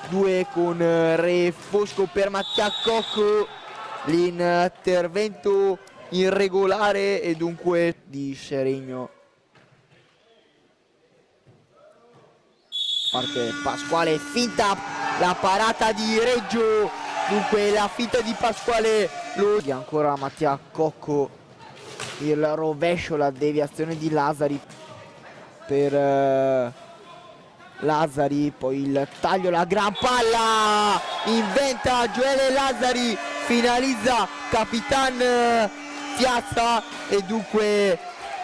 2 con Re Fosco per Mattia Cocco, l'intervento irregolare e dunque di Seregno. Parte Pasquale, finta la parata di Reggio, dunque la finta di Pasquale lo ancora Mattia Cocco, il rovescio, la deviazione di Lazzari per Lazzari, poi il taglio, la gran palla, inventa Gioele Lazzari, finalizza Capitan Piazza e dunque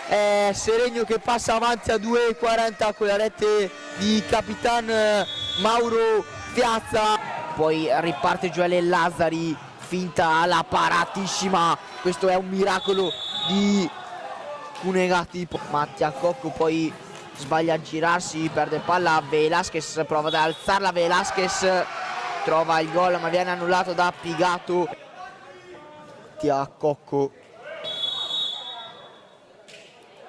è Seregno che passa avanti a 2,40 con la rete di Capitan Mauro Piazza. Poi riparte Gioele Lazzari, finta la paratissima, questo è un miracolo di Cunegati. Mattia Cocco poi sbaglia a girarsi, perde palla, Velasquez prova ad alzarla, Velasquez trova il gol ma viene annullato da Pigato. Mattia Cocco,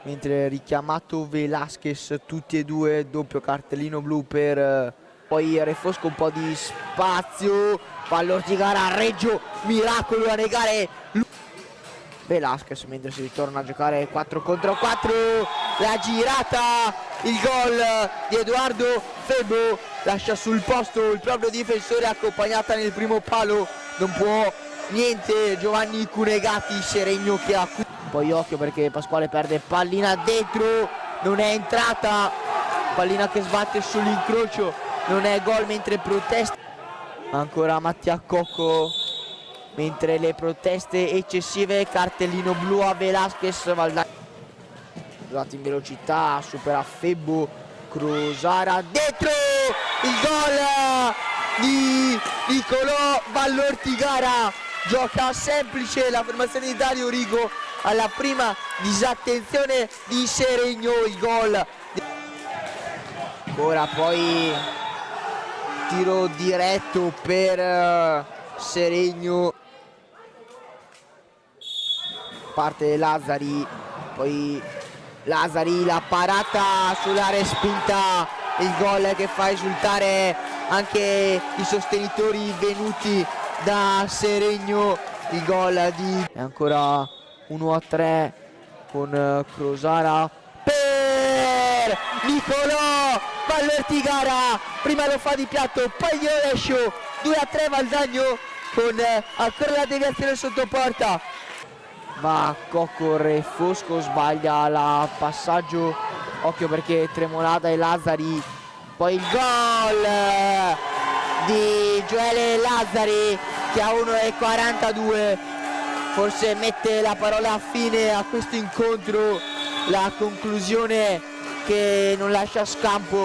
mentre richiamato Velasquez, tutti e due, doppio cartellino blu per poi Re Fosco, un po' di spazio, palla Ortigara, Reggio, miracolo a negare Velasquez mentre si ritorna a giocare 4 contro 4, la girata, il gol di Edoardo Febo, lascia sul posto il proprio difensore, accompagnata nel primo palo, non può niente Giovanni Cunegati. Seregno che ha poi occhio perché Pasquale perde pallina dentro, non è entrata, pallina che sbatte sull'incrocio, non è gol, mentre protesta ancora Mattia Cocco, mentre le proteste eccessive, cartellino blu a Velasquez, Valdani in velocità, supera Febbo, Crosara, dentro il gol di Nicolò Vallortigara, gioca semplice la formazione di Dario Rigo alla prima disattenzione di Seregno, il gol. Ora poi tiro diretto per Seregno, parte Lazzari, poi Lazzari, la parata sulla respinta, il gol che fa esultare anche i sostenitori venuti da Seregno, il gol di è ancora 1-3 con Crosara per Nicolò Vallortigara, prima lo fa di piatto, poi gli rovescio, 2-3 Valdagno con ancora la deviazione sotto porta, va Cocco, Re Fosco sbaglia la passaggio, occhio perché Tremolada e Lazzari, poi il gol di Gioele Lazzari che a 1,42 forse mette la parola fine a questo incontro, la conclusione che non lascia scampo.